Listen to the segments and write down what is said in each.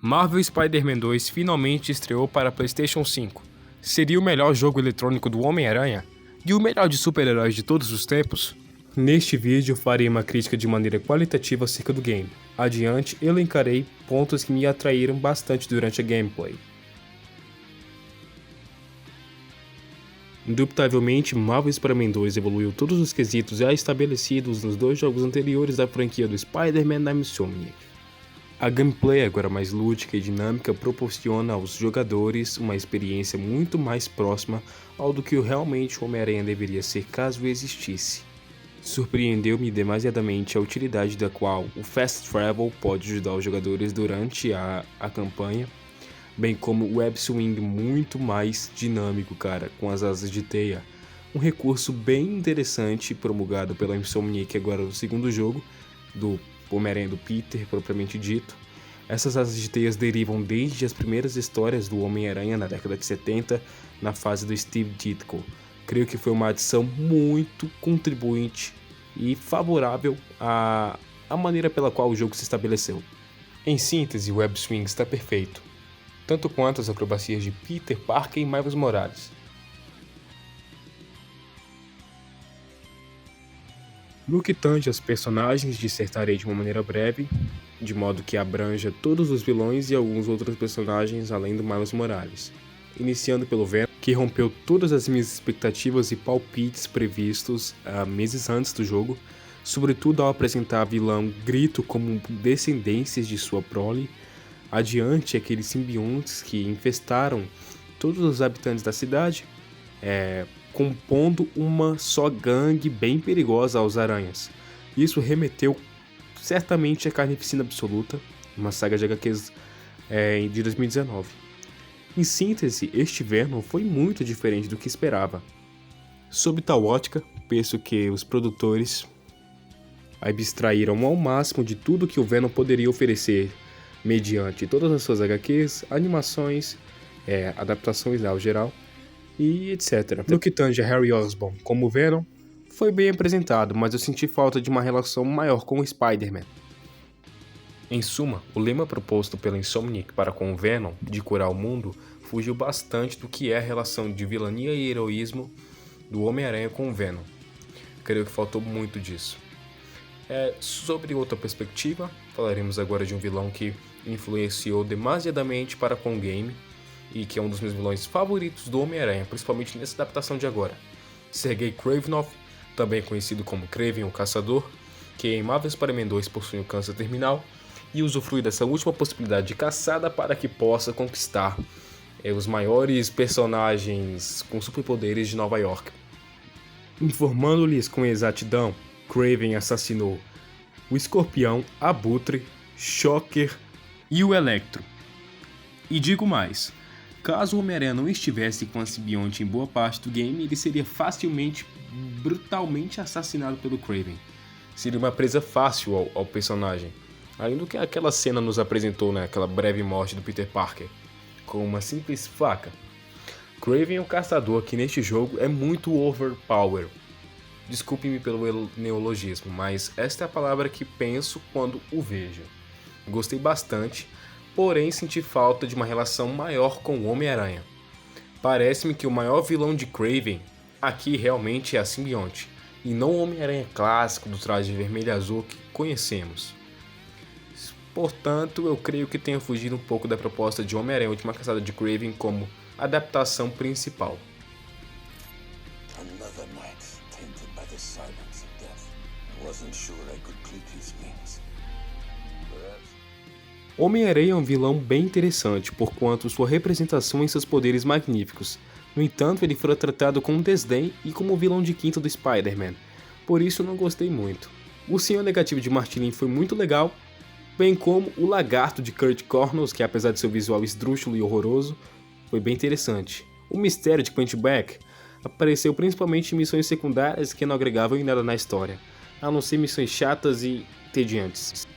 Marvel Spider-Man 2 finalmente estreou para PlayStation 5. Seria o melhor jogo eletrônico do Homem-Aranha? E o melhor de super-heróis de todos os tempos? Neste vídeo farei uma crítica de maneira qualitativa acerca do game. Adiante, elencarei pontos que me atraíram bastante durante a gameplay. Indubitavelmente, Marvel Spider-Man 2 evoluiu todos os quesitos já estabelecidos nos dois jogos anteriores da franquia do Spider-Man da Insomniac. A gameplay, agora mais lúdica e dinâmica, proporciona aos jogadores uma experiência muito mais próxima ao do que realmente o Homem-Aranha deveria ser caso existisse. Surpreendeu-me demasiadamente a utilidade da qual o Fast Travel pode ajudar os jogadores durante a campanha, bem como o Web Swing muito mais dinâmico, cara, com as asas de teia. Um recurso bem interessante promulgado pela Insomniac agora no segundo jogo, do Homem-Aranha do Peter, propriamente dito. Essas asas de teias derivam desde as primeiras histórias do Homem-Aranha na década de 70, na fase do Steve Ditko. Creio que foi uma adição muito contribuinte e favorável à maneira pela qual o jogo se estabeleceu. Em síntese, o Web Swing está perfeito, tanto quanto as acrobacias de Peter Parker e Miles Morales. No que tange aos personagens, dissertarei de uma maneira breve, de modo que abranja todos os vilões e alguns outros personagens além do Miles Morales. Iniciando pelo Venom, que rompeu todas as minhas expectativas e palpites previstos meses antes do jogo, sobretudo ao apresentar a vilã Grito como descendências de sua prole. Adiante, aqueles simbiontes que infestaram todos os habitantes da cidade, compondo uma só gangue bem perigosa aos aranhas. Isso remeteu certamente à Carnificina Absoluta, uma saga de HQs de 2019. Em síntese, este Venom foi muito diferente do que esperava. Sob tal ótica, penso que os produtores abstraíram ao máximo de tudo que o Venom poderia oferecer mediante todas as suas HQs, animações, adaptações ao geral e etc. No que tange a Harry Osborn como Venom, foi bem apresentado, mas eu senti falta de uma relação maior com o Spider-Man. Em suma, o lema proposto pela Insomniac para com o Venom, de curar o mundo, fugiu bastante do que é a relação de vilania e heroísmo do Homem-Aranha com o Venom. Creio que faltou muito disso. Sobre outra perspectiva, falaremos agora de um vilão que influenciou demasiadamente para com o game e que é um dos meus vilões favoritos do Homem-Aranha, principalmente nessa adaptação de agora. Sergei Kravinoff, também conhecido como Kraven o Caçador, que em Marvel Spider-Man 2 possui um câncer terminal e usufrui dessa última possibilidade de caçada para que possa conquistar os maiores personagens com superpoderes de Nova York. Informando-lhes com exatidão, Kraven assassinou o Escorpião, Abutre, Shocker e o Electro. E digo mais, caso o Homem-Aranha não estivesse com a simbionte em boa parte do game, ele seria facilmente, brutalmente assassinado pelo Kraven. Seria uma presa fácil ao personagem, além do que aquela cena nos apresentou, né, aquela breve morte do Peter Parker, com uma simples faca. Kraven o Caçador aqui neste jogo é muito overpower. Desculpe-me pelo neologismo, mas esta é a palavra que penso quando o vejo. Gostei bastante, porém senti falta de uma relação maior com o Homem-Aranha. Parece-me que o maior vilão de Kraven aqui realmente é a simbionte, e não o Homem-Aranha clássico do traje vermelho e azul que conhecemos. Portanto, eu creio que tenha fugido um pouco da proposta de Homem-Aranha Última Caçada de Kraven como adaptação principal. Homem-Aranha é um vilão bem interessante, porquanto sua representação e seus poderes magníficos. No entanto, ele foi tratado com desdém e como vilão de quinta do Spider-Man, por isso não gostei muito. O Senhor Negativo de Martinin foi muito legal, bem como o Lagarto de Kurt Connors, que apesar de seu visual esdrúxulo e horroroso, foi bem interessante. O Mistério de Quentin Beck apareceu principalmente em missões secundárias que não agregavam em nada na história, a não ser missões chatas e entediantes.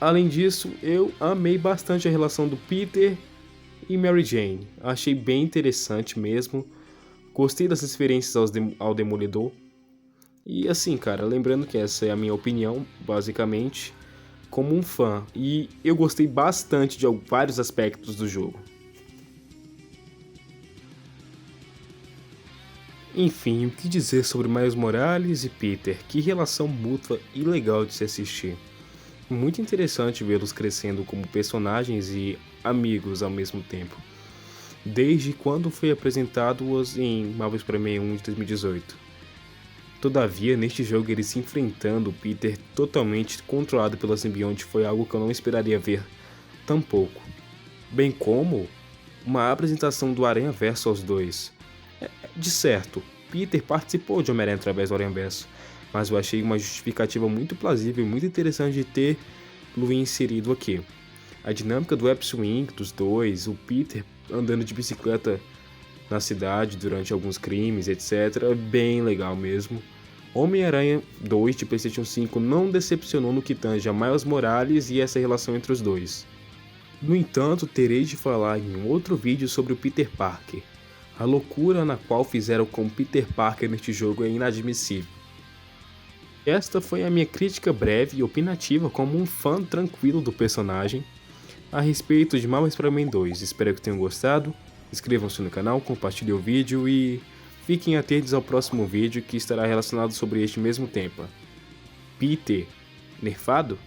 Além disso, eu amei bastante a relação do Peter e Mary Jane, achei bem interessante mesmo, gostei das referências ao Demolidor, e assim cara, lembrando que essa é a minha opinião, basicamente, como um fã, e eu gostei bastante de vários aspectos do jogo. Enfim, o que dizer sobre Miles Morales e Peter? Que relação mútua e legal de se assistir. Muito interessante vê-los crescendo como personagens e amigos ao mesmo tempo. Desde quando foi apresentado-os em Marvel Spider-Man 1 de 2018. Todavia, neste jogo eles se enfrentando, Peter totalmente controlado pela simbionte foi algo que eu não esperaria ver tampouco. Bem como uma apresentação do Aranha-Verso aos dois. De certo, Peter participou de Homem-Aranha através do Aranha-Verso, mas eu achei uma justificativa muito plausível e muito interessante de ter Lu inserido aqui. A dinâmica do Web-Swing dos dois, o Peter andando de bicicleta na cidade durante alguns crimes, etc. É bem legal mesmo. Homem-Aranha 2 de PlayStation 5 não decepcionou no que tange a Miles Morales e essa relação entre os dois. No entanto, terei de falar em um outro vídeo sobre o Peter Parker. A loucura na qual fizeram com Peter Parker neste jogo é inadmissível. Esta foi a minha crítica breve e opinativa como um fã tranquilo do personagem a respeito de Marvel Spider-Man 2. Espero que tenham gostado. Inscrevam-se no canal, compartilhem o vídeo e fiquem atentos ao próximo vídeo que estará relacionado sobre este mesmo tema. Peter, nerfado?